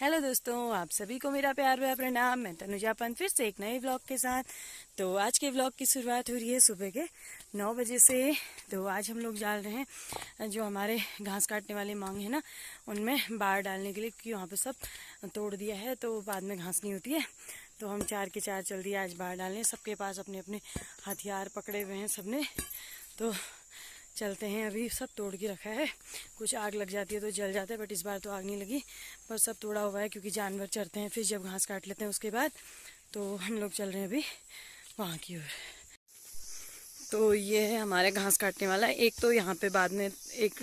Hello दोस्तों, आप सभी को मेरा प्यार भरा प्रणाम। मैं तनुजा पंत फिर से एक नए व्लॉग के साथ। तो आज के व्लॉग की शुरुआत हो रही है सुबह के 9 बजे से। तो आज हम लोग डाल रहे हैं जो हमारे घास काटने वाले मांग है ना, उनमें बाड़ डालने के लिए, क्योंकि वहाँ पे सब तोड़ दिया है तो बाद में घास नहीं होती है। तो हम 4 के 4 चल दिए आज बाड़ डालने। सबके पास अपने अपने हथियार पकड़े हुए हैं सबने। तो चलते हैं। अभी सब तोड़ के रखा है। कुछ आग लग जाती है तो जल जाता है, बट इस बार तो आग नहीं लगी। पर सब तोड़ा हुआ है क्योंकि जानवर चरते हैं फिर जब घास काट लेते हैं उसके बाद। तो हम लोग चल रहे हैं अभी वहाँ की ओर। तो ये है हमारे घास काटने वाला। एक तो यहाँ पे बाद में एक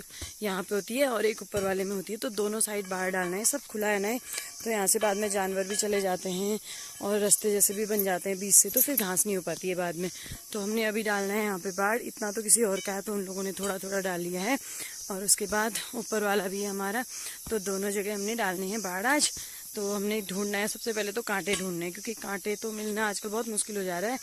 यहाँ पे होती है और एक ऊपर वाले में होती है। तो दोनों साइड बाहर डालना है, सब खुला है ना। तो यहाँ से बाद में जानवर भी चले जाते हैं और रास्ते जैसे भी बन जाते हैं बीच से, तो फिर घास नहीं हो पाती है बाद में। तो हमने अभी डालना है यहाँ पे बाढ़। इतना तो किसी और का है तो उन लोगों ने थोड़ा थोड़ा डाल लिया है। और उसके बाद ऊपर वाला भी है हमारा। तो दोनों जगह हमने डालनी है बाढ़ आज। तो हमने ढूंढना है, सबसे पहले तो कांटे ढूंढने हैं, क्योंकि कांटे तो मिलना आजकल बहुत मुश्किल हो जा रहा है।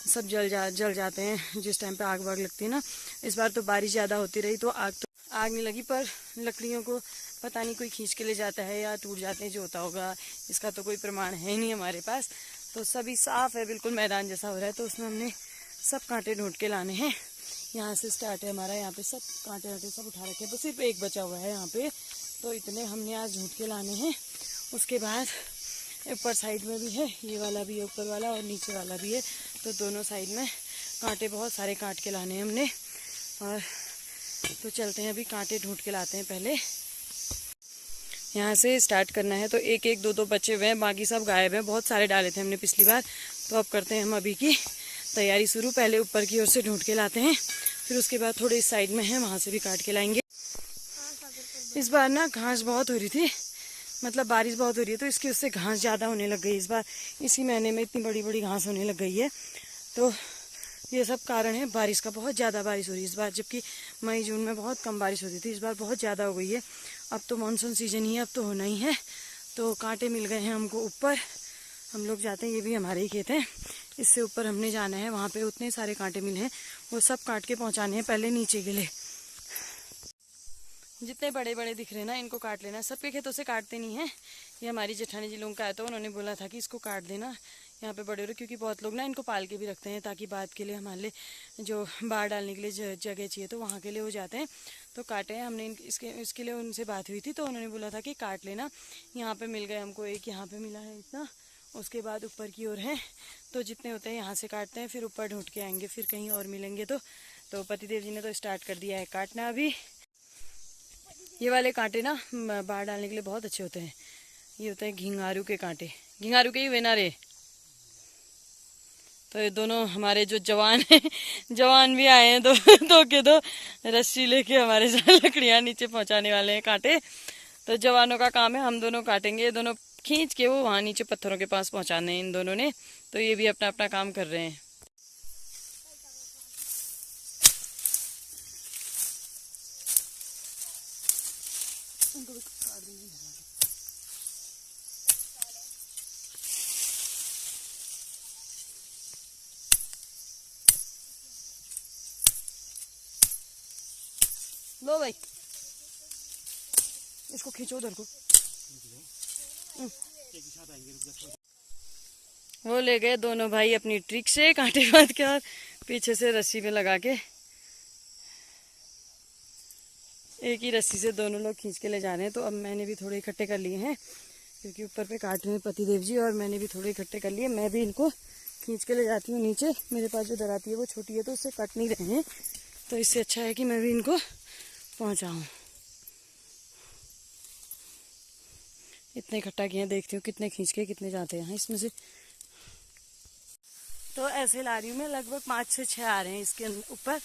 सब जल जाते हैं जिस टाइम पे आग वाग लगती है ना। इस बार तो बारिश ज़्यादा होती रही तो आग नहीं लगी, पर लकड़ियों को पता नहीं कोई खींच के ले जाता है या टूट जाते हैं, जो होता होगा इसका तो कोई प्रमाण है नहीं हमारे पास। तो सभी साफ है, बिल्कुल मैदान जैसा हो रहा है। तो उसमें हमने सब कांटे ढूंढ के लाने हैं। यहाँ से स्टार्ट है हमारा। यहाँ पे सब कांटे वाटे सब उठा रखे हैं, बस सिर्फ एक बचा हुआ है यहाँ पे। तो इतने हमने आज ढूंढ के लाने हैं। उसके बाद ऊपर साइड में भी है, ये वाला भी है ऊपर वाला और नीचे वाला भी है। तो दोनों साइड में कांटे बहुत सारे काट के लाने हैं हमने। और तो चलते हैं, अभी कांटे ढूंढ के लाते हैं। पहले यहाँ से स्टार्ट करना है। तो एक एक दो दो बचे हुए हैं, बाकी सब गायब हैं। बहुत सारे डाले थे हमने पिछली बार। तो अब करते हैं हम अभी की तैयारी शुरू। पहले ऊपर की ओर से ढूंढ के लाते हैं, फिर उसके बाद थोड़े इस साइड में है वहाँ से भी काट के लाएंगे। इस बार ना घास बहुत हो रही थी, मतलब बारिश बहुत हो रही है तो इसकी उससे घास ज़्यादा होने लग गई। इस बार इसी महीने में इतनी बड़ी बड़ी घास होने लग गई है। तो ये सब कारण है बारिश का। बहुत ज़्यादा बारिश हो रही है इस बार, जबकि मई जून में बहुत कम बारिश होती थी। इस बार बहुत ज़्यादा हो गई है। अब तो मानसून सीजन ही है, अब तो होना ही है। तो कांटे मिल गए हैं हमको ऊपर। हम लोग जाते हैं, ये भी हमारे ही खेत हैं, इससे ऊपर हमने जाना है। वहाँ पे उतने सारे कांटे मिले हैं, वो सब काट के पहुँचाने हैं पहले नीचे के लिए। जितने बड़े बड़े दिख रहे हैं ना, इनको काट लेना। सबके खेतों से काटते नहीं है। ये हमारी जेठानी जी लोगों का आया था, उन्होंने बोला था कि इसको काट देना यहाँ पे बड़े बड़े, क्योंकि बहुत लोग ना इनको पाल के भी रखते हैं ताकि बाद के लिए हमारे लिए जो बाढ़ डालने के लिए जगह चाहिए तो वहाँ के लिए हो जाते हैं। तो काटे हैं हमने इसके लिए उनसे बात हुई थी, तो उन्होंने बोला था कि काट लेना। यहाँ पे मिल गए हमको, एक यहाँ पे मिला है इतना। उसके बाद ऊपर की ओर है, तो जितने होते हैं यहाँ से काटते हैं, फिर ऊपर ढूंढ के आएंगे, फिर कहीं और मिलेंगे। तो पतिदेव जी ने तो स्टार्ट कर दिया है काटना अभी। ये वाले कांटे ना बाढ़ डालने के लिए बहुत अच्छे होते हैं। ये होते हैं घिंगारू के कांटे। घिंगारू के ही वे ना रे। तो ये दोनों हमारे जो जवान हैं, जवान भी आए हैं, दो के दो रस्सी लेके हमारे साथ लकड़ियां नीचे पहुंचाने वाले हैं कांटे। तो जवानों का काम है, हम दोनों काटेंगे। ये दोनों खींच के वो वहां नीचे पत्थरों के पास पहुंचाने हैं इन दोनों ने। तो ये भी अपना अपना काम कर रहे हैं। लो भाई, इसको खींचो उधर को। वो ले गए दोनों भाई अपनी ट्रिक से कांटे बांध के और पीछे से रस्सी पे लगा के। एक ही रस्सी से दोनों लोग खींच के ले जा रहे हैं। तो अब मैंने भी थोड़े इकट्ठे कर लिए हैं, क्योंकि ऊपर पे काट रहे हैं पतिदेव जी, और मैंने भी थोड़े इकट्ठे कर लिए। मैं भी इनको खींच के ले जाती हूँ नीचे। मेरे पास जो दराती है वो छोटी है तो उससे कट नहीं रहे हैं, तो इससे अच्छा है कि मैं भी इनको पहुँचाऊँ। इतने इकट्ठा किए, देखती हूँ कितने खींच के कितने जाते हैं इसमें से। तो ऐसे ला रही हूँ मैं, लगभग 5 से 6 आ रहे हैं इसके ऊपर।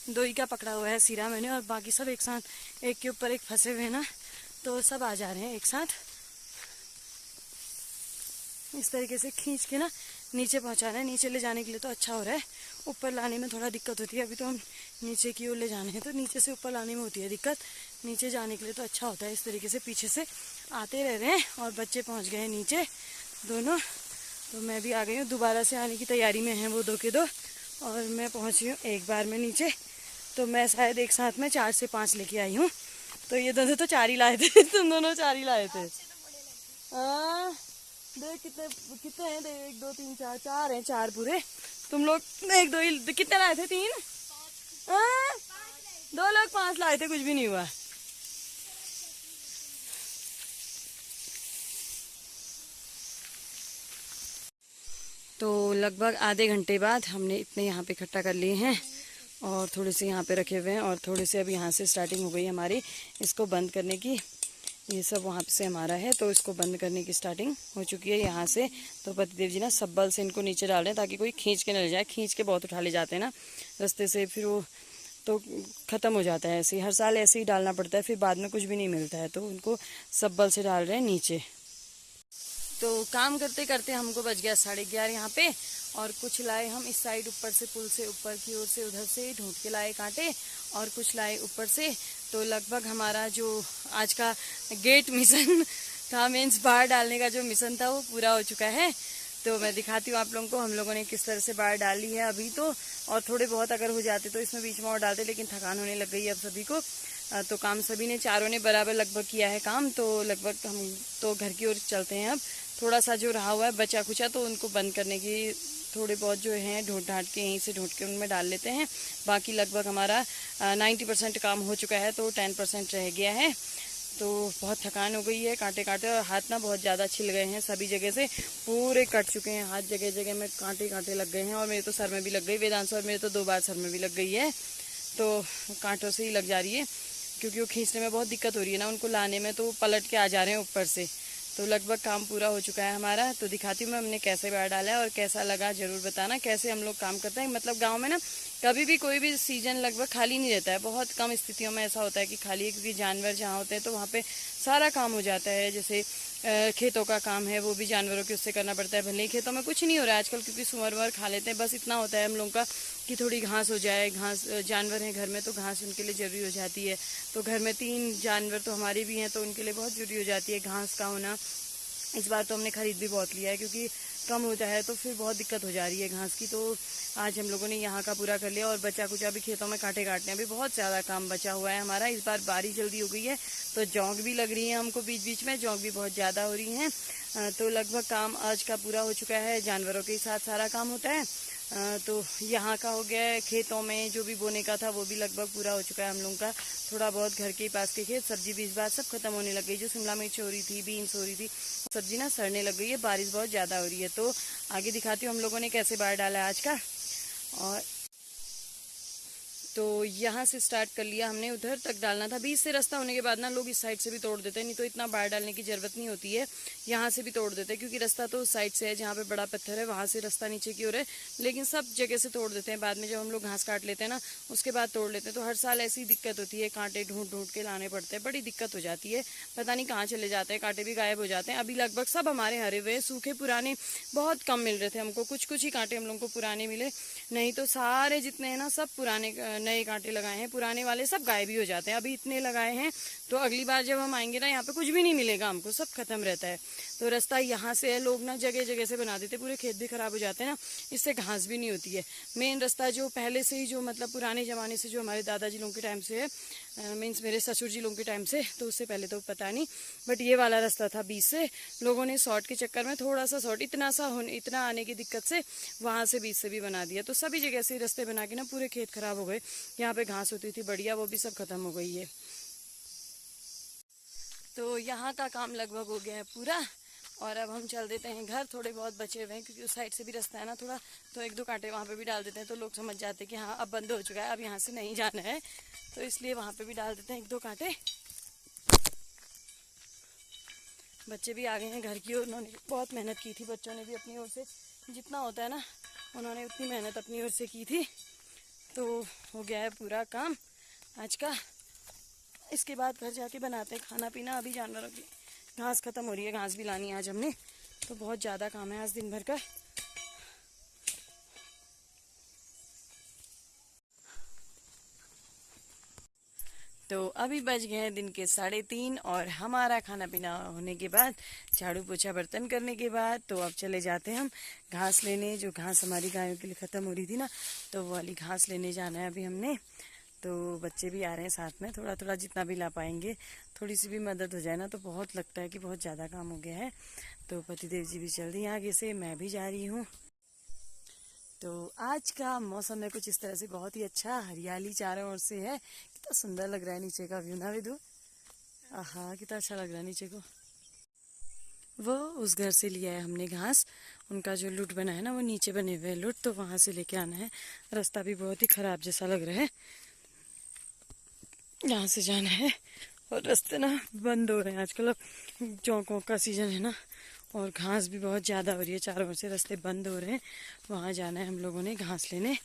2 ही का पकड़ा हुआ है सिरा मैंने, और बाकी सब एक साथ एक के ऊपर एक फंसे हुए हैं ना, तो सब आ जा रहे हैं एक साथ। इस तरीके से खींच के ना नीचे पहुंचाना है। नीचे ले जाने के लिए तो अच्छा हो रहा है, ऊपर लाने में थोड़ा दिक्कत होती है। अभी तो हम नीचे की ओर ले जाने हैं, तो नीचे से ऊपर लाने में होती है दिक्कत। नीचे जाने के लिए तो अच्छा होता है। इस तरीके से पीछे से आते रह रहे हैं, और बच्चे पहुंच गए हैं नीचे दोनों। तो मैं भी आ गई हूँ, दोबारा से आने की तैयारी में हैं वो 2 के 2, और मैं पहुँची हूँ एक बार में नीचे। तो मैं शायद एक साथ में 4 से 5 लेके आई हूँ। तो ये दोनों तो 4 ही लाए थे तुम दोनों 4 ही लाए थे। देख कितने कितने हैं, देख 1 2 3 4, 4 हैं, 4 पूरे। तुम लोग 1 2 कितने लाए थे? 3? 2 लोग 5 लाए थे, कुछ भी नहीं हुआ। तो लगभग आधे घंटे बाद हमने इतने यहाँ पे इकट्ठा कर लिए हैं और थोड़े से यहाँ पे रखे हुए हैं और थोड़े से अब यहाँ से स्टार्टिंग हो गई हमारी इसको बंद करने की। ये सब वहाँ से हमारा है तो इसको बंद करने की स्टार्टिंग हो चुकी है यहाँ से। तो पतिदेव जी ना सब बल से इनको नीचे डाल रहे हैं ताकि कोई खींच के न ले जाए। खींच के बहुत उठा ले जाते हैं ना रास्ते से, फिर वो तो ख़त्म हो जाता है। ऐसे ही हर साल ऐसे ही डालना पड़ता है, फिर बाद में कुछ भी नहीं मिलता है। तो उनको सब बल से डाल रहे हैं नीचे। तो काम करते करते हमको बज गया 11:30 यहाँ पे। और कुछ लाए हम इस साइड ऊपर से, पुल से ऊपर की ओर से उधर से ढूंढ के लाए कांटे, और कुछ लाए ऊपर से। तो लगभग हमारा जो आज का गेट मिशन था, मीन्स बाहर डालने का जो मिशन था, वो पूरा हो चुका है। तो मैं दिखाती हूँ आप लोगों को हम लोगों ने किस तरह से बाहर डाली है अभी तो। और थोड़े बहुत अगर हो जाते तो इसमें बीच में और डालते, लेकिन थकान होने लग गई है अब सभी को। तो काम सभी ने, चारों ने बराबर लगभग किया है काम। तो लगभग हम तो घर की ओर चलते हैं अब। थोड़ा सा जो रहा हुआ है बचा कुचा, तो उनको बंद करने की थोड़े बहुत जो हैं ढूंढ ढांट के यहीं से ढूंढ के उनमें डाल लेते हैं। बाकी लगभग हमारा 90% काम हो चुका है, तो 10% रह गया है। तो बहुत थकान हो गई है कांटे कांटे, और हाथ ना बहुत ज़्यादा छिल गए हैं सभी जगह से, पूरे कट चुके हैं हाथ, जगह जगह में कांटे कांटे लग गए हैं। और मेरे तो सर में भी लग गई, वेदांश और मेरे तो 2 बार सर में भी लग गई है। तो कांटों से ही लग जा रही है, क्योंकि वो खींचने में बहुत दिक्कत हो रही है ना उनको लाने में, तो वो पलट के आ जा रहे हैं ऊपर से। तो लगभग काम पूरा हो चुका है हमारा। तो दिखाती हूँ मैं हमने कैसे बाहर डाला है और कैसा लगा ज़रूर बताना। कैसे हम लोग काम करते हैं, मतलब गांव में ना कभी भी कोई भी सीजन लगभग खाली नहीं रहता है। बहुत कम स्थितियों में ऐसा होता है कि खाली है, क्योंकि जानवर जहाँ होते हैं तो वहाँ पे सारा काम हो जाता है। जैसे खेतों का काम है वो भी जानवरों के उससे करना पड़ता है। भले ही खेतों में कुछ नहीं हो रहा है आजकल, क्योंकि सुअर वुअर खा लेते हैं। बस इतना होता है हम लोगों का कि थोड़ी घास हो जाए। घास, जानवर हैं घर में तो घास उनके लिए ज़रूरी हो जाती है। तो घर में 3 जानवर तो हमारे भी हैं, तो उनके लिए बहुत ज़रूरी हो जाती है घास का होना। इस बार तो हमने खरीद भी बहुत लिया है, क्योंकि कम होता है तो फिर बहुत दिक्कत हो जा रही है घास की। तो आज हम लोगों ने यहाँ का पूरा कर लिया, और बचा कुचा भी खेतों में कांटे काटने अभी बहुत ज़्यादा काम बचा हुआ है हमारा। इस बार बारिश जल्दी हो गई है, तो जौंक भी लग रही है हमको बीच बीच में, जौंक भी बहुत ज़्यादा हो रही हैं। तो लगभग काम आज का पूरा हो चुका है। जानवरों के साथ सारा काम होता है। तो यहाँ का हो गया है। खेतों में जो भी बोने का था वो भी लगभग पूरा हो चुका है हम लोगों का। थोड़ा बहुत घर के पास के खेत, सब्जी भी इस बार सब खत्म होने लग गई। जो शिमला मिर्च हो रही थी, बीन्स हो रही थी, सब्जी ना सड़ने लग गई है, बारिश बहुत ज़्यादा हो रही है। तो आगे दिखाती हूँ हम लोगों ने कैसे बाहर डाला है आज का। और तो यहाँ से स्टार्ट कर लिया हमने, उधर तक डालना था। बीच से रास्ता होने के बाद ना लोग इस साइड से भी तोड़ देते हैं, नहीं तो इतना बाहर डालने की जरूरत नहीं होती है। यहाँ से भी तोड़ देते हैं, क्योंकि रास्ता तो उस साइड से है जहाँ पे बड़ा पत्थर है, वहाँ से रास्ता नीचे की ओर है। लेकिन सब जगह से तोड़ देते हैं बाद में, जब हम लोग घास काट लेते हैं ना उसके बाद तोड़ लेते हैं। तो हर साल ऐसी दिक्कत होती है, कांटे ढूंढ ढूंढ के लाने पड़ते हैं, बड़ी दिक्कत हो जाती है। पता नहीं कहाँ चले जाते हैं, कांटे भी गायब हो जाते हैं। अभी लगभग सब हमारे हरे हुए, सूखे पुराने बहुत कम मिल रहे थे हमको। कुछ कुछ ही कांटे हम लोग को पुराने मिले, नहीं तो सारे जितने हैं ना सब पुराने नए कांटे लगाए हैं। पुराने वाले सब गायब भी हो जाते हैं। अभी इतने लगाए हैं, तो अगली बार जब हम आएंगे ना यहाँ पे कुछ भी नहीं मिलेगा हमको, सब खत्म रहता है। तो रास्ता यहाँ से है, लोग ना जगह जगह से बना देते, पूरे खेत भी खराब हो जाते हैं ना, इससे घास भी नहीं होती है। मेन रास्ता जो पहले से ही, जो मतलब पुराने ज़माने से, जो हमारे दादाजी लोगों के टाइम से है, मीन्स मेरे ससुर जी लोगों के टाइम से, तो उससे पहले तो पता नहीं, बट ये वाला रास्ता था बीच से। लोगों ने शॉर्ट के चक्कर में थोड़ा सा शॉर्ट, इतना आने की दिक्कत से वहाँ से बीच से भी बना दिया। तो सभी जगह से रास्ते बना के ना पूरे खेत खराब हो गए। यहाँ पे घास होती थी बढ़िया, वो भी सब खत्म हो गई है। तो यहाँ का काम लगभग हो गया है पूरा, और अब हम चल देते हैं घर। थोड़े बहुत बचे हुए हैं, क्योंकि उस साइड से भी रास्ता है ना थोड़ा, तो 1 2 कांटे वहाँ पे भी डाल देते हैं, तो लोग समझ जाते हैं कि हाँ अब बंद हो चुका है, अब यहाँ से नहीं जाना है। तो इसलिए वहाँ पे भी डाल देते हैं 1 2 कांटे। बच्चे भी आ गए हैं घर की ओर, उन्होंने बहुत मेहनत की थी। बच्चों ने भी अपनी ओर से जितना होता है ना, उन्होंने उतनी मेहनत अपनी ओर से की थी। तो हो गया है पूरा काम आज का। इसके बाद घर जाके बनाते हैं खाना पीना। अभी जानवरों की घास खत्म हो रही है, घास भी लानी है आज हमने, तो बहुत ज़्यादा काम है आज दिन भर का। तो अभी बज गए हैं दिन के 3:30, और हमारा खाना पीना होने के बाद, झाड़ू पोछा बर्तन करने के बाद, तो अब चले जाते हैं हम घास लेने। जो घास हमारी गायों के लिए ख़त्म हो रही थी ना, तो वो वाली घास लेने जाना है अभी हमने। तो बच्चे भी आ रहे हैं साथ में, थोड़ा थोड़ा जितना भी ला पाएंगे, थोड़ी सी भी मदद हो जाए ना तो बहुत लगता है कि बहुत ज़्यादा काम हो गया है। तो पतिदेव जी भी चल रही हैं आगे से, मैं भी जा रही हूँ। तो आज का मौसम है कुछ इस तरह से, बहुत ही अच्छा, हरियाली चारों ओर से है, कितना सुंदर लग रहा है नीचे का व्यू ना विदु। आहा कितना अच्छा लग रहा है नीचे को। वो उस घर से लिया है हमने घास, उनका जो लुट बना है ना वो नीचे बने हुए हैं लुट, तो वहां से लेके आना है। रास्ता भी बहुत ही खराब जैसा लग रहा है, यहाँ से जाना है। और रास्ते ना बंद हो रहे हैं आजकल, चौकों का सीजन है ना, और घास भी बहुत ज़्यादा हो रही है, चारों ओर से रास्ते बंद हो रहे हैं। वहाँ जाना है हम लोगों ने घास लेने।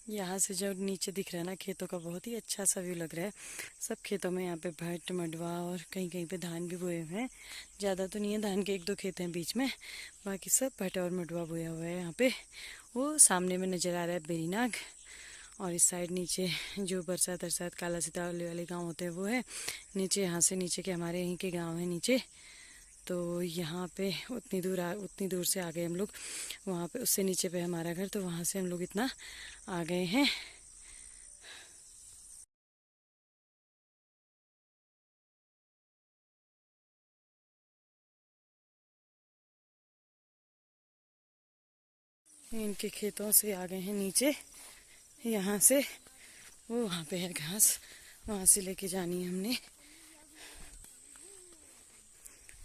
यहाँ से जो नीचे दिख रहा है ना खेतों का, बहुत ही अच्छा सा व्यू लग रहा है। सब खेतों में यहाँ पे भट्ट मडवा और कहीं कहीं पे धान भी बोए हुए हैं। ज़्यादा तो नहीं है, धान के 1-2 खेत हैं बीच में, बाकी सब भट्ट और मडवा बोया हुआ है यहाँ पे। वो सामने में नज़र आ रहा है बेरीनाग, और इस साइड नीचे जो बरसात अरसात काला सितावली वाले गाँव होते हैं वो है नीचे। यहाँ से नीचे के हमारे यहीं के गाँव है नीचे। तो यहाँ पे उतनी दूर से आ गए हम लोग, वहाँ पे उससे नीचे पे हमारा घर, तो वहाँ से हम लोग इतना आ गए हैं। इनके खेतों से आ गए हैं नीचे, यहाँ से वो वहाँ पे है घास, वहाँ से लेके जानी है हमने।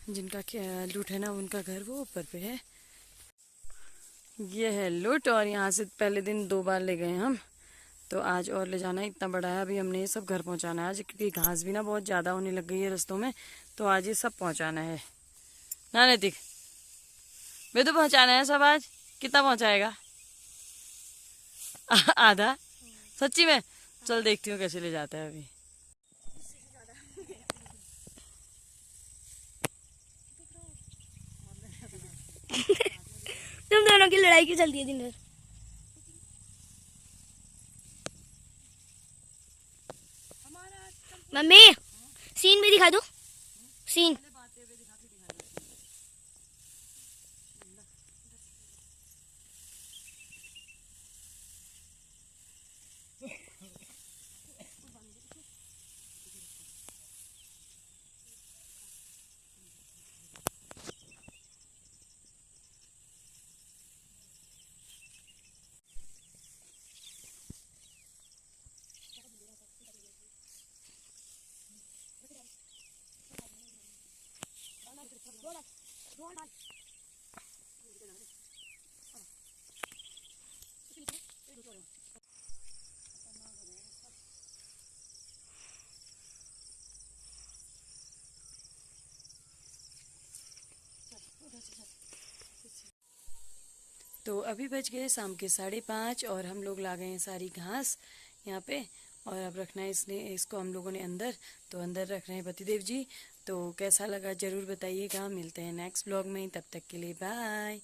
जिनका लूट है ना उनका घर वो ऊपर पे है। ये है लूट, और यहाँ से पहले दिन 2 बार ले गए हम, तो आज और ले जाना है। इतना बड़ा है, अभी हमने ये सब घर पहुँचाना है आज, क्योंकि घास भी ना बहुत ज़्यादा होने लग गई है रास्तों में, तो आज ये सब पहुँचाना है ना नैतिक। वे तो पहुँचाना है सब आज। कितना पहुँचाएगा? आधा? सच्ची में? चल देखती हूँ कैसे ले जाता है अभी। तुम दोनों की लड़ाई क्यों चलती है दिन भर? मम्मी सीन भी दिखा दो, सीन। तो अभी बज गए शाम के 5:30 और हम लोग ला गए हैं सारी घास यहाँ पे, और अब रखना है इसको हम लोगों ने अंदर, तो अंदर रख रहे हैं पतिदेव जी। तो कैसा लगा जरूर बताइएगा, मिलते हैं नेक्स्ट ब्लॉग में, तब तक के लिए बाय।